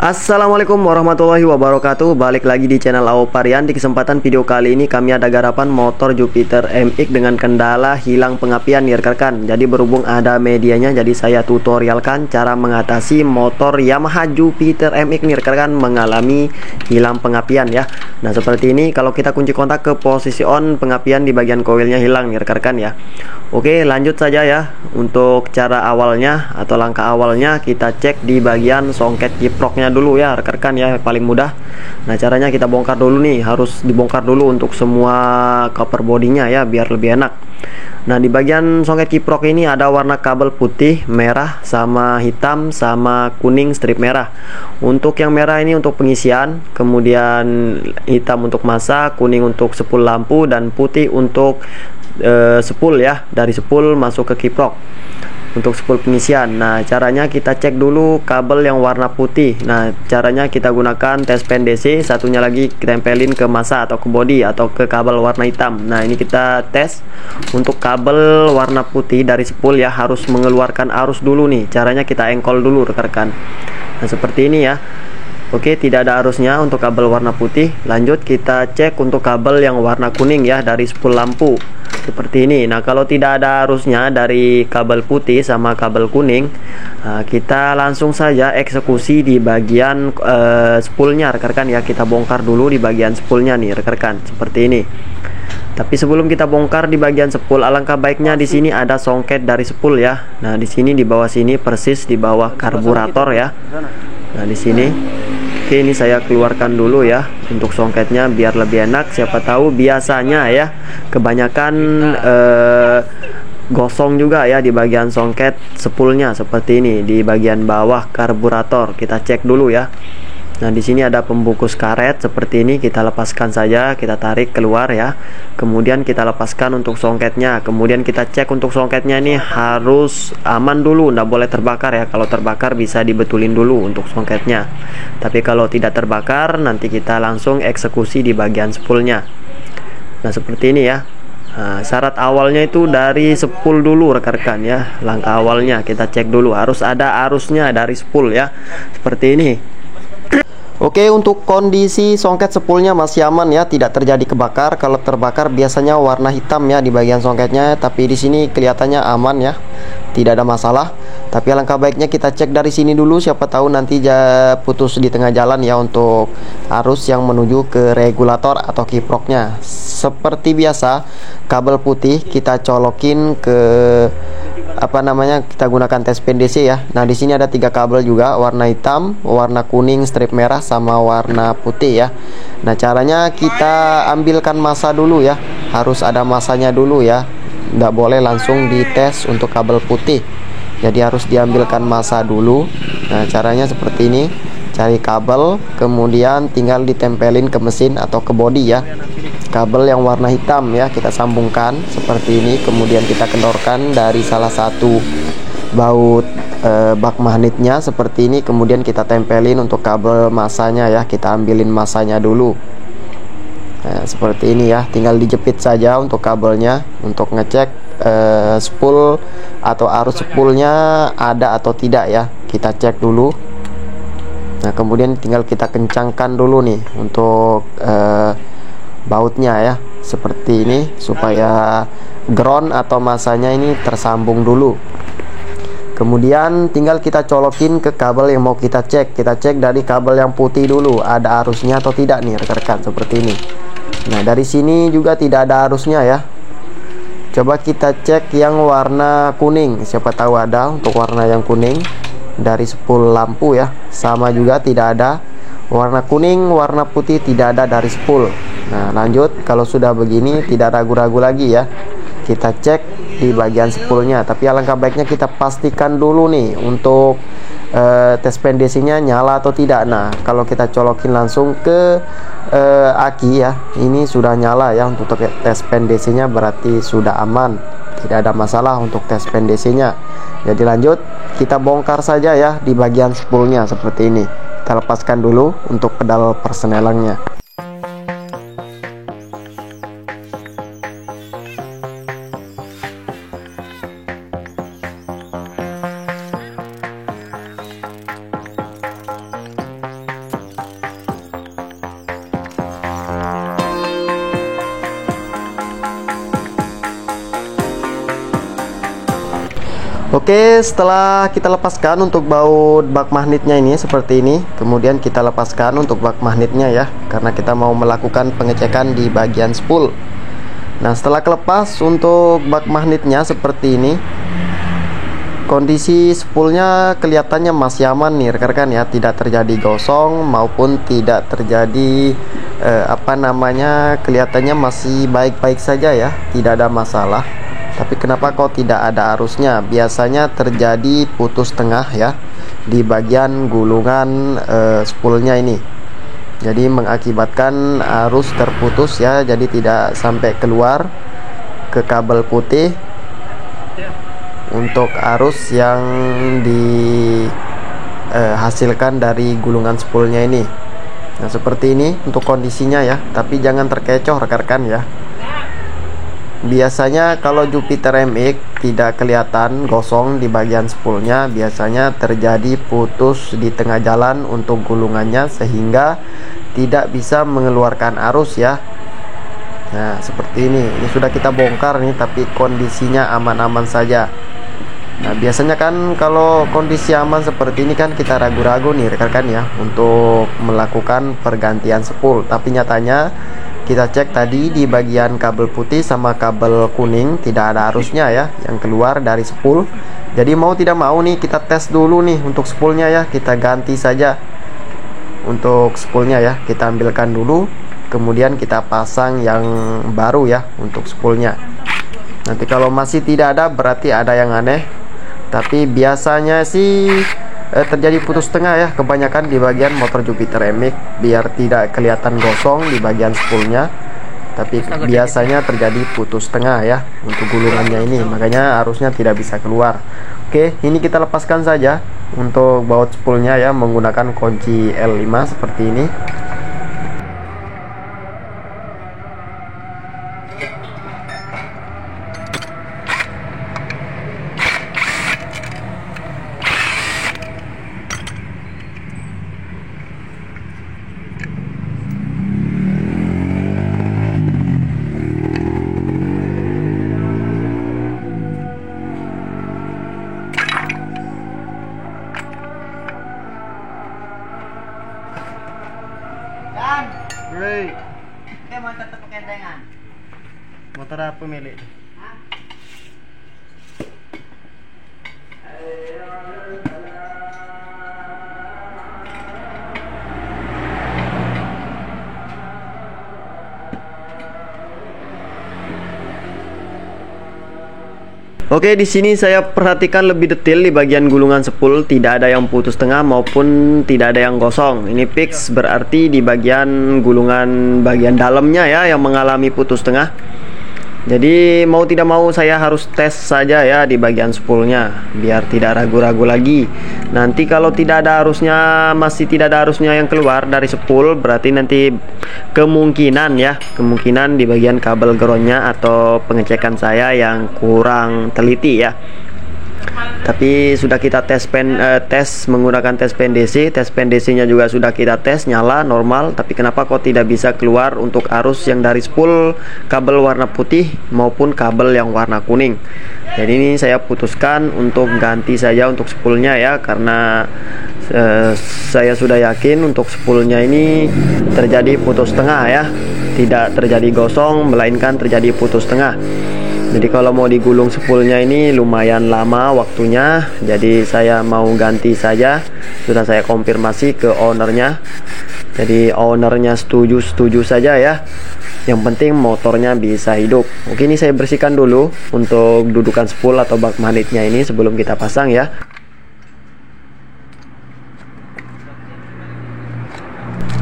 Assalamualaikum warahmatullahi wabarakatuh. Balik lagi di channel Aoparian. Di kesempatan video kali ini kami ada garapan motor Jupiter MX dengan kendala hilang pengapian ya rekan. Jadi berhubung ada medianya, jadi saya tutorialkan cara mengatasi motor Yamaha Jupiter MX nih rekan mengalami hilang pengapian ya. Nah seperti ini, kalau kita kunci kontak ke posisi on, pengapian di bagian koilnya hilang nih rekan ya. Oke, lanjut saja ya. Untuk cara awalnya atau langkah awalnya, kita cek di bagian songket kiproknya dulu ya rekan ya, paling mudah. Nah caranya kita bongkar dulu nih, harus dibongkar dulu untuk semua cover bodinya ya, biar lebih enak. Nah di bagian songket kiprok ini ada warna kabel putih, merah, sama hitam, sama kuning strip merah. Untuk yang merah ini untuk pengisian, kemudian hitam untuk massa, kuning untuk sepul lampu, dan putih untuk sepul ya, dari sepul masuk ke kiprok untuk sepul pengisian. Nah caranya kita cek dulu kabel yang warna putih. Nah caranya kita gunakan tes pen DC, satunya lagi kita tempelin ke massa atau ke body atau ke kabel warna hitam. Nah ini kita tes untuk kabel warna putih dari sepul ya, harus mengeluarkan arus dulu nih. Caranya kita engkol dulu rekan-rekan. Nah seperti ini ya. Oke, tidak ada arusnya untuk kabel warna putih. Lanjut kita cek untuk kabel yang warna kuning ya, dari spool lampu seperti ini. Nah kalau tidak ada arusnya dari kabel putih sama kabel kuning, kita langsung saja eksekusi di bagian spoolnya rekan ya. Kita bongkar dulu di bagian spoolnya nih rekan, seperti ini. Tapi sebelum kita bongkar di bagian spool, alangkah baiknya di sini ada songket dari spool ya. Nah di sini di bawah sini, persis di bawah karburator ya. Nah di sini. Oke, ini saya keluarkan dulu ya untuk songketnya biar lebih enak. Siapa tahu biasanya ya kebanyakan gosong juga ya di bagian songket spoolnya seperti ini di bagian bawah karburator. Kita cek dulu ya. Nah di sini ada pembungkus karet seperti ini, kita lepaskan saja, kita tarik keluar ya. Kemudian kita lepaskan untuk songketnya. Kemudian kita cek untuk songketnya ini harus aman dulu, nggak boleh terbakar ya. Kalau terbakar bisa dibetulin dulu untuk songketnya. Tapi kalau tidak terbakar, nanti kita langsung eksekusi di bagian spoolnya. Nah seperti ini ya. Nah, syarat awalnya itu dari spool dulu rekan-rekan ya. Langkah awalnya kita cek dulu, harus ada arusnya dari spool ya. Seperti ini. Oke, untuk kondisi songket spoolnya masih aman ya, tidak terjadi kebakar. Kalau terbakar biasanya warna hitam ya di bagian songketnya, tapi di sini kelihatannya aman ya, tidak ada masalah. Tapi alangkah baiknya kita cek dari sini dulu, siapa tahu nanti putus di tengah jalan ya untuk arus yang menuju ke regulator atau kiproknya. Seperti biasa, kabel putih kita colokin ke kita gunakan tes pen DC ya. Nah di sini ada 3 kabel juga, warna hitam, warna kuning strip merah, sama warna putih ya. Nah caranya kita ambilkan massa dulu ya, harus ada massanya dulu ya, nggak boleh langsung dites untuk kabel putih, jadi harus diambilkan massa dulu. Nah caranya seperti ini, cari kabel, kemudian tinggal ditempelin ke mesin atau ke body ya. Kabel yang warna hitam ya kita sambungkan seperti ini, kemudian kita kendorkan dari salah satu baut bak magnetnya seperti ini, kemudian kita tempelin untuk kabel massanya ya, kita ambilin massanya dulu. Nah, seperti ini ya, tinggal dijepit saja untuk kabelnya untuk ngecek spool atau arus spoolnya ada atau tidak ya, kita cek dulu. Nah kemudian tinggal kita kencangkan dulu nih untuk bautnya ya, seperti ini, supaya ground atau massanya ini tersambung dulu. Kemudian tinggal kita colokin ke kabel yang mau kita cek. Kita cek dari kabel yang putih dulu, ada arusnya atau tidak nih rekan-rekan, seperti ini. Nah dari sini juga tidak ada arusnya ya. Coba kita cek yang warna kuning, siapa tahu ada untuk warna yang kuning dari spool lampu ya. Sama juga tidak ada. Warna kuning, warna putih tidak ada dari spool. Nah lanjut, kalau sudah begini tidak ragu-ragu lagi ya, kita cek di bagian spoolnya. Tapi alangkah baiknya kita pastikan dulu nih untuk tes pen DC nya nyala atau tidak. Nah kalau kita colokin langsung ke aki ya, ini sudah nyala ya untuk tes pen DC nya, berarti sudah aman, tidak ada masalah untuk tes pen DC nya. Jadi lanjut, kita bongkar saja ya di bagian spoolnya seperti ini. Kita lepaskan dulu untuk pedal persnelangnya. Oke, setelah kita lepaskan untuk baut bak magnetnya ini seperti ini, kemudian kita lepaskan untuk bak magnetnya ya, karena kita mau melakukan pengecekan di bagian spool. Nah, setelah kelepas untuk bak magnetnya seperti ini, kondisi spoolnya kelihatannya masih aman nih rekan-rekan ya, tidak terjadi gosong maupun tidak terjadi kelihatannya masih baik-baik saja ya, tidak ada masalah. Tapi kenapa kok tidak ada arusnya? Biasanya terjadi putus tengah ya di bagian gulungan spoolnya ini. Jadi mengakibatkan arus terputus ya, jadi tidak sampai keluar ke kabel putih untuk arus yang dihasilkan dari gulungan spoolnya ini. Nah, seperti ini untuk kondisinya ya, tapi jangan terkecoh rekan-rekan ya. Biasanya kalau Jupiter MX tidak kelihatan gosong di bagian spoolnya, biasanya terjadi putus di tengah jalan untuk gulungannya sehingga tidak bisa mengeluarkan arus ya. Nah, seperti ini sudah kita bongkar nih, tapi kondisinya aman-aman saja. Nah, biasanya kan kalau kondisi aman seperti ini kan kita ragu-ragu nih rekan-rekan ya untuk melakukan pergantian spool. Tapi nyatanya kita cek tadi di bagian kabel putih sama kabel kuning tidak ada arusnya ya yang keluar dari spool. Jadi mau tidak mau nih kita tes dulu nih untuk spoolnya ya, kita ganti saja untuk spoolnya ya, kita ambilkan dulu, kemudian kita pasang yang baru ya untuk spoolnya. Nanti kalau masih tidak ada berarti ada yang aneh, tapi biasanya sih terjadi putus tengah ya, kebanyakan di bagian motor Jupiter MX biar tidak kelihatan gosong di bagian spoolnya, tapi biasanya terjadi putus tengah ya untuk gulungannya ini, makanya arusnya tidak bisa keluar. Oke, ini kita lepaskan saja untuk baut spoolnya ya menggunakan kunci L5 seperti ini. Kita mau tetap pakai dengan Motor apa milik? Oke, di sini saya perhatikan lebih detail di bagian gulungan spool, tidak ada yang putus tengah maupun tidak ada yang gosong. Ini fix, berarti di bagian gulungan bagian dalamnya ya yang mengalami putus tengah. Jadi mau tidak mau saya harus tes saja ya di bagian spoolnya biar tidak ragu-ragu lagi. Nanti kalau tidak ada arusnya, masih tidak ada arusnya yang keluar dari spool, berarti nanti kemungkinan di bagian kabel groundnya atau pengecekan saya yang kurang teliti ya. Tapi sudah kita tes menggunakan tes pen DC. Tes pen DC nya juga sudah kita tes nyala normal, tapi kenapa kok tidak bisa keluar untuk arus yang dari spool kabel warna putih maupun kabel yang warna kuning. Jadi ini saya putuskan untuk ganti saja untuk spoolnya ya, karena saya sudah yakin untuk spoolnya ini terjadi putus tengah ya, tidak terjadi gosong melainkan terjadi putus tengah. Jadi kalau mau digulung spoolnya ini lumayan lama waktunya, jadi saya mau ganti saja. Sudah saya konfirmasi ke ownernya, jadi ownernya setuju saja ya. Yang penting motornya bisa hidup. Oke, ini saya bersihkan dulu untuk dudukan spool atau bak magnetnya ini sebelum kita pasang ya.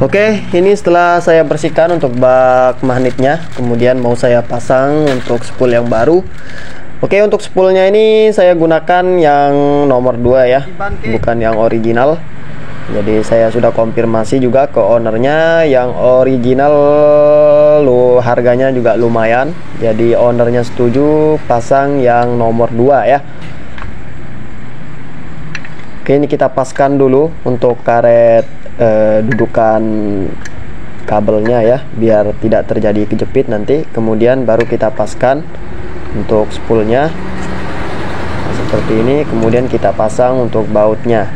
Oke, ini setelah saya bersihkan untuk bak magnetnya, kemudian mau saya pasang untuk spool yang baru. Oke, untuk spoolnya ini saya gunakan yang nomor 2 ya, bukan yang original. Jadi saya sudah konfirmasi juga ke ownernya, yang original harganya juga lumayan. Jadi ownernya setuju pasang yang nomor 2 ya. Oke, ini kita paskan dulu untuk karet dudukan kabelnya ya, biar tidak terjadi kejepit nanti. Kemudian baru kita paskan untuk spoolnya seperti ini. Kemudian kita pasang untuk bautnya.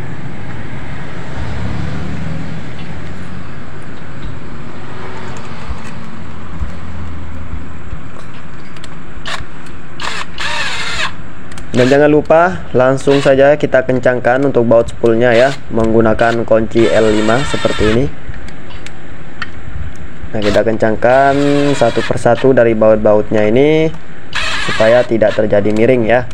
Dan jangan lupa langsung saja kita kencangkan untuk baut spoolnya ya, menggunakan kunci L5 seperti ini. Nah, kita kencangkan satu persatu dari baut-bautnya ini supaya tidak terjadi miring ya.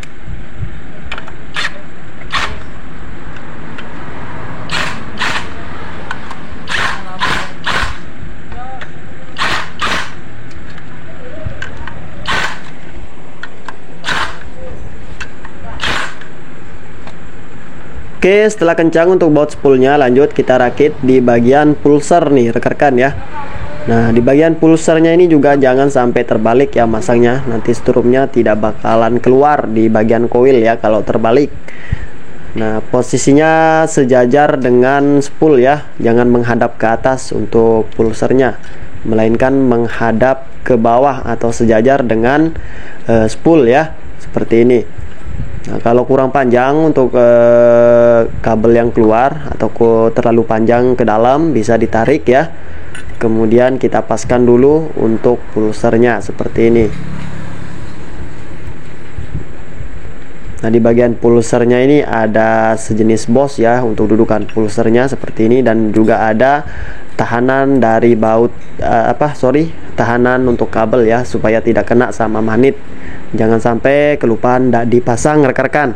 Oke, setelah kencang untuk baut spoolnya, lanjut kita rakit di bagian pulser nih rekan-rekan ya. Nah, di bagian pulsernya ini juga jangan sampai terbalik ya masangnya. Nanti strumnya tidak bakalan keluar di bagian koil ya kalau terbalik. Nah, posisinya sejajar dengan spool ya. Jangan menghadap ke atas untuk pulsernya, melainkan menghadap ke bawah atau sejajar dengan spool ya. Seperti ini. Nah, kalau kurang panjang untuk kabel yang keluar atau terlalu panjang ke dalam, bisa ditarik ya. Kemudian kita paskan dulu untuk pulsernya seperti ini. Nah, di bagian pulsernya ini ada sejenis bos ya untuk dudukan pulsernya seperti ini, dan juga ada tahanan dari baut tahanan untuk kabel ya, supaya tidak kena sama magnet. Jangan sampai kelupaan tidak dipasang rekan-rekan.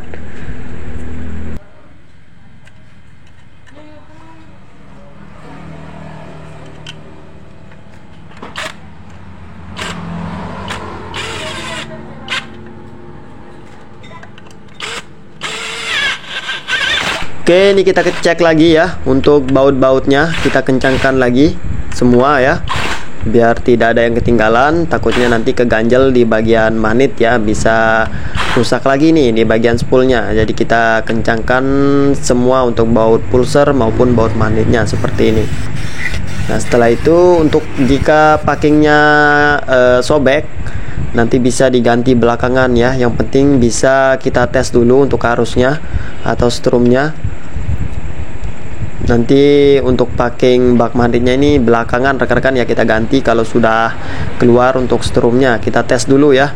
Oke, ini kita cek lagi ya untuk baut-bautnya, kita kencangkan lagi semua ya, biar tidak ada yang ketinggalan. Takutnya nanti keganjel di bagian magnet ya, bisa rusak lagi nih di bagian spoolnya. Jadi kita kencangkan semua untuk baut pulser maupun baut magnetnya seperti ini. Nah, setelah itu untuk jika packingnya sobek, nanti bisa diganti belakangan ya. Yang penting bisa kita tes dulu untuk arusnya atau strumnya. Nanti untuk packing bak magnetnya ini belakangan rekan-rekan ya, kita ganti kalau sudah keluar untuk strumnya. Kita tes dulu ya,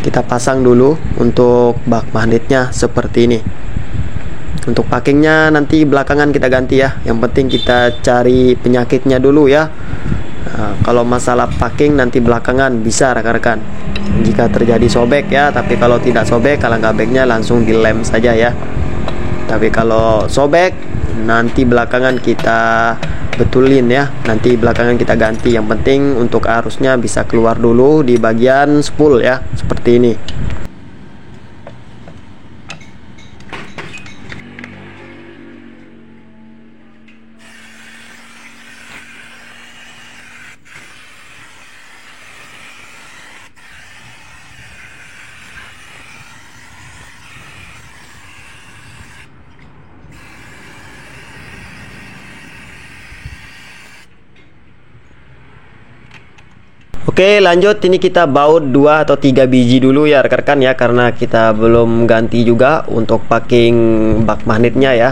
kita pasang dulu untuk bak magnetnya seperti ini. Untuk packingnya nanti belakangan kita ganti ya. Yang penting kita cari penyakitnya dulu ya. Nah, kalau masalah packing nanti belakangan bisa rekan-rekan jika terjadi sobek ya. Tapi kalau tidak sobek, kalau nggak baiknya langsung dilem saja ya. Tapi kalau sobek nanti belakangan kita betulin ya, nanti belakangan kita ganti. Yang penting untuk arusnya bisa keluar dulu di bagian spool ya, seperti ini. Oke, lanjut. Ini kita baut 2 atau 3 biji dulu ya rekan-rekan ya, karena kita belum ganti juga untuk packing bak magnetnya ya.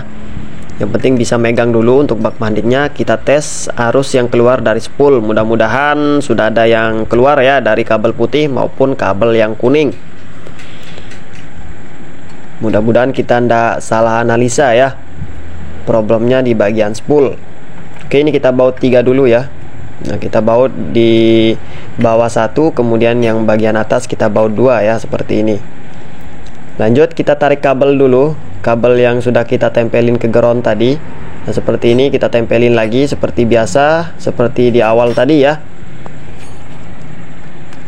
Yang penting bisa megang dulu untuk bak magnetnya. Kita tes arus yang keluar dari spool. Mudah-mudahan sudah ada yang keluar ya dari kabel putih maupun kabel yang kuning. Mudah-mudahan kita tidak salah analisa ya, problemnya di bagian spool. Oke, ini kita baut 3 dulu ya. Nah, kita baut di bawah 1, kemudian yang bagian atas kita baut 2 ya, seperti ini. Lanjut kita tarik kabel dulu, kabel yang sudah kita tempelin ke ground tadi. Nah, seperti ini kita tempelin lagi seperti biasa, seperti di awal tadi ya.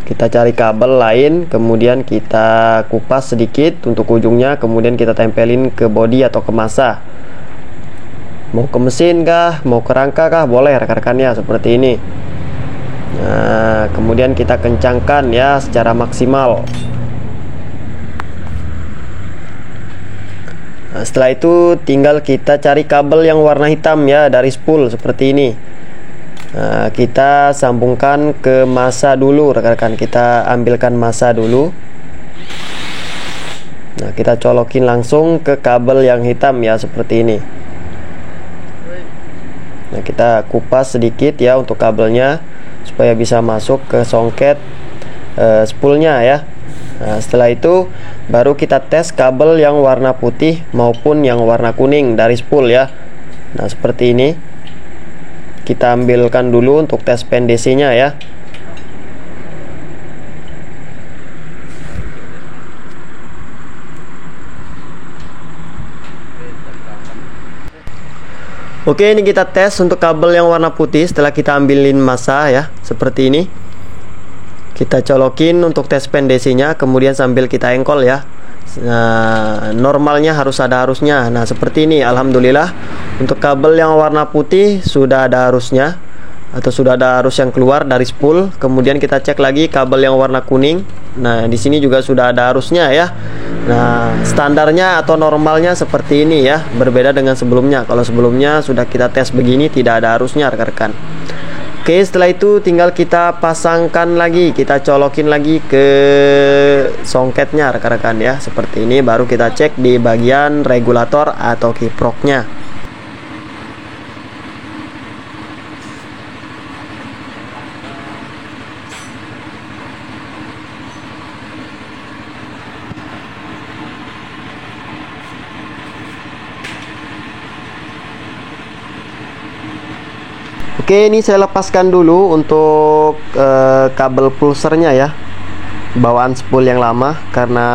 Kita cari kabel lain, kemudian kita kupas sedikit untuk ujungnya, kemudian kita tempelin ke bodi atau ke massa. Mau ke mesin kah, mau ke rangka kah, boleh rekan-rekannya seperti ini. Nah, kemudian kita kencangkan ya secara maksimal. Nah, setelah itu tinggal kita cari kabel yang warna hitam ya dari spool seperti ini. Nah, kita sambungkan ke massa dulu rekan-rekan. Kita ambilkan massa dulu. Nah, kita colokin langsung ke kabel yang hitam ya, seperti ini. Nah, kita kupas sedikit ya untuk kabelnya supaya bisa masuk ke songket spoolnya ya. Nah, setelah itu baru kita tes kabel yang warna putih maupun yang warna kuning dari spool ya. Nah, seperti ini. Kita ambilkan dulu untuk tes PNDC-nya ya. Oke, ini kita tes untuk kabel yang warna putih setelah kita ambilin massa ya, seperti ini. Kita colokin untuk tes PNDC-nya, kemudian sambil kita engkol ya. Nah, normalnya harus ada arusnya. Nah, seperti ini. Alhamdulillah untuk kabel yang warna putih sudah ada arusnya, atau sudah ada arus yang keluar dari spool. Kemudian kita cek lagi kabel yang warna kuning. Nah, di sini juga sudah ada arusnya ya. Nah, standarnya atau normalnya seperti ini ya, berbeda dengan sebelumnya. Kalau sebelumnya sudah kita tes begini, tidak ada arusnya rekan-rekan. Oke, setelah itu tinggal kita pasangkan lagi, kita colokin lagi ke songketnya rekan-rekan ya, seperti ini. Baru kita cek di bagian regulator atau kiproknya. Oke, ini saya lepaskan dulu untuk kabel pulsernya ya, bawaan spool yang lama, karena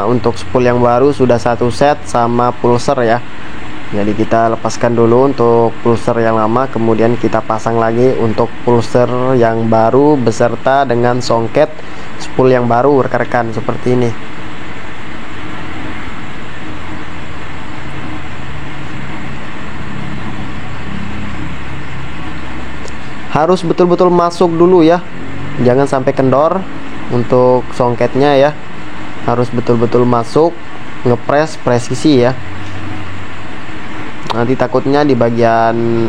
untuk spool yang baru sudah satu set sama pulser ya. Jadi kita lepaskan dulu untuk pulser yang lama, kemudian kita pasang lagi untuk pulser yang baru beserta dengan songket spool yang baru rekan-rekan, seperti ini. Harus betul-betul masuk dulu ya, jangan sampai kendor untuk songketnya ya. Harus betul-betul masuk, ngepres presisi ya. Nanti takutnya di bagian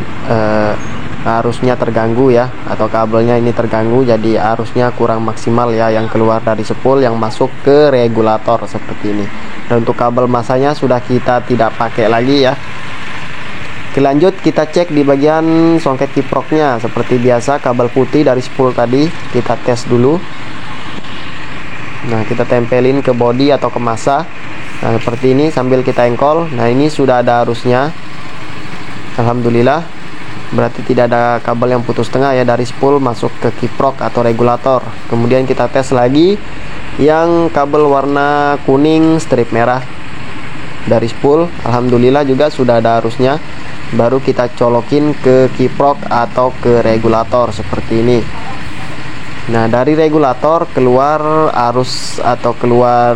arusnya terganggu ya, atau kabelnya ini terganggu, jadi arusnya kurang maksimal ya, yang keluar dari spool yang masuk ke regulator seperti ini. Dan untuk kabel massanya sudah kita tidak pakai lagi ya. Oke, lanjut kita cek di bagian songket kiproknya. Seperti biasa, kabel putih dari spool tadi kita tes dulu. Nah, kita tempelin ke bodi atau ke massa. Nah, seperti ini sambil kita engkol. Nah, ini sudah ada arusnya. Alhamdulillah. Berarti tidak ada kabel yang putus tengah ya dari spool masuk ke kiprok atau regulator. Kemudian kita tes lagi yang kabel warna kuning strip merah dari spool. Alhamdulillah juga sudah ada arusnya. Baru kita colokin ke kiprok atau ke regulator seperti ini. Nah, dari regulator keluar arus atau keluar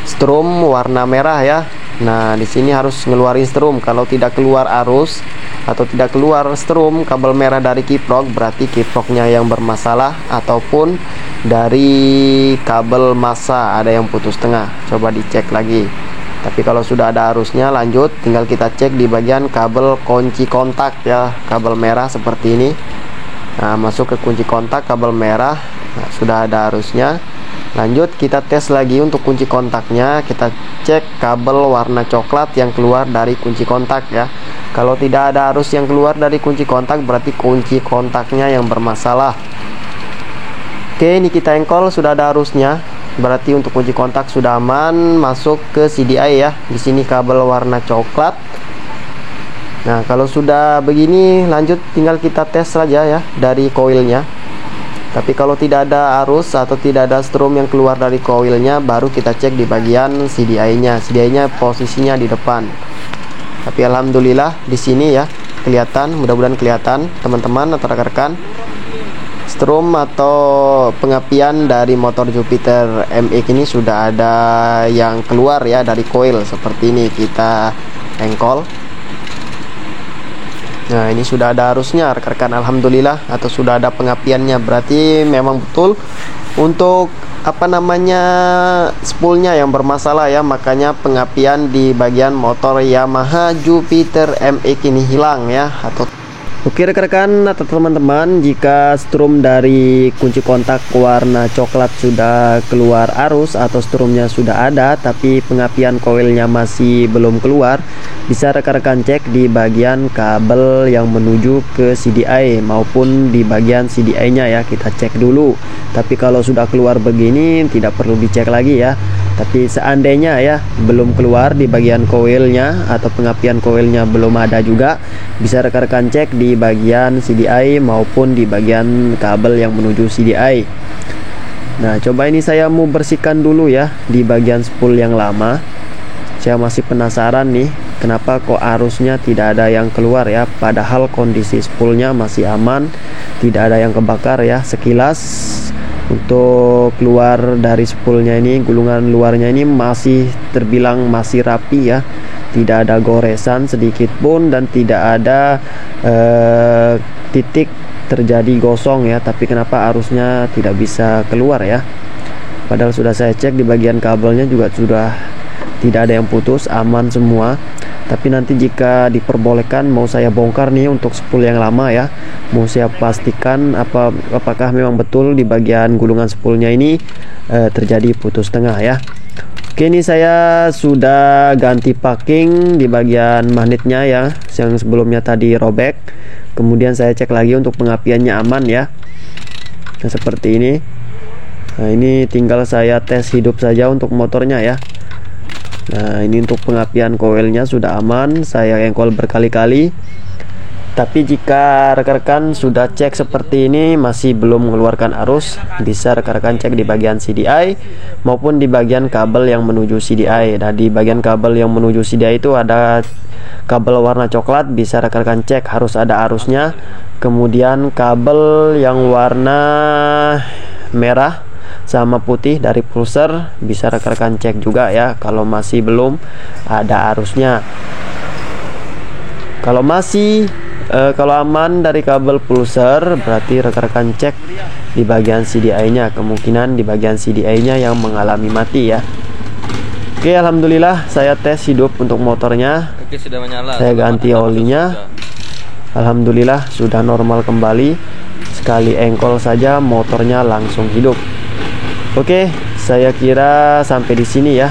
strum warna merah ya. Nah, di sini harus ngeluarin strum. Kalau tidak keluar arus atau tidak keluar strum kabel merah dari kiprok, berarti kiproknya yang bermasalah ataupun dari kabel massa ada yang putus tengah. Coba dicek lagi. Tapi kalau sudah ada arusnya, lanjut tinggal kita cek di bagian kabel kunci kontak ya, kabel merah seperti ini. Nah, masuk ke kunci kontak kabel merah. Nah, sudah ada arusnya. Lanjut kita tes lagi untuk kunci kontaknya. Kita cek kabel warna coklat yang keluar dari kunci kontak ya. Kalau tidak ada arus yang keluar dari kunci kontak, berarti kunci kontaknya yang bermasalah. Oke, ini kita engkol, sudah ada arusnya. Berarti untuk kunci kontak sudah aman, masuk ke CDI ya. Di sini kabel warna coklat. Nah, kalau sudah begini, lanjut tinggal kita tes saja ya dari koilnya. Tapi kalau tidak ada arus atau tidak ada strum yang keluar dari koilnya, baru kita cek di bagian CDI-nya. CDI-nya posisinya di depan. Tapi alhamdulillah di sini ya kelihatan, mudah-mudahan kelihatan teman-teman atau rekan-rekan. Strum atau pengapian dari motor Jupiter MX ini sudah ada yang keluar ya dari koil seperti ini. Kita engkol. Nah, ini sudah ada arusnya rekan-rekan, alhamdulillah, atau sudah ada pengapiannya. Berarti memang betul untuk spoolnya yang bermasalah ya, makanya pengapian di bagian motor Yamaha Jupiter MX ini hilang ya, atau Oke rekan-rekan atau teman-teman, jika strum dari kunci kontak warna coklat sudah keluar arus atau strumnya sudah ada tapi pengapian koilnya masih belum keluar, bisa rekan-rekan cek di bagian kabel yang menuju ke CDI maupun di bagian CDI nya ya, kita cek dulu. Tapi kalau sudah keluar begini tidak perlu dicek lagi ya. Tapi seandainya ya belum keluar di bagian koilnya atau pengapian koilnya belum ada juga, bisa rekan-rekan cek di bagian CDI maupun di bagian kabel yang menuju CDI. Nah, coba ini saya mau bersihkan dulu ya di bagian spool yang lama. Saya masih penasaran nih, kenapa kok arusnya tidak ada yang keluar ya, padahal kondisi spoolnya masih aman, tidak ada yang kebakar ya. Sekilas untuk keluar dari spoolnya ini, gulungan luarnya ini masih terbilang masih rapi ya, tidak ada goresan sedikit pun dan tidak ada titik terjadi gosong ya. Tapi kenapa arusnya tidak bisa keluar ya, padahal sudah saya cek di bagian kabelnya juga sudah tidak ada yang putus, aman semua. Tapi nanti jika diperbolehkan mau saya bongkar nih untuk spool yang lama ya, mau saya pastikan apakah memang betul di bagian gulungan spoolnya ini terjadi putus tengah ya. Oke, ini saya sudah ganti packing di bagian magnetnya ya, yang sebelumnya tadi robek. Kemudian saya cek lagi untuk pengapiannya aman ya. Nah, seperti ini. Nah, ini tinggal saya tes hidup saja untuk motornya ya. Nah, ini untuk pengapian koilnya sudah aman, saya engkol berkali-kali. Tapi jika rekan-rekan sudah cek seperti ini masih belum mengeluarkan arus, bisa rekan-rekan cek di bagian CDI maupun di bagian kabel yang menuju CDI. Nah, di bagian kabel yang menuju CDI itu ada kabel warna coklat, bisa rekan-rekan cek harus ada arusnya. Kemudian kabel yang warna merah sama putih dari pulser bisa rekan-rekan cek juga ya, kalau masih belum ada arusnya. Kalau aman dari kabel pulser, berarti rekan-rekan cek di bagian CDI nya, kemungkinan di bagian CDI nya yang mengalami mati ya. Oke, alhamdulillah saya tes hidup untuk motornya. Oke, sudah menyala. Saya ganti olinya, alhamdulillah sudah normal kembali. Sekali engkol saja motornya langsung hidup. Oke, saya kira sampai di sini ya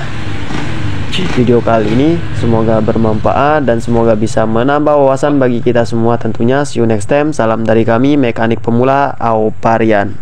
video kali ini. Semoga bermanfaat dan semoga bisa menambah wawasan bagi kita semua tentunya. See you next time. Salam dari kami, mekanik pemula Auparian.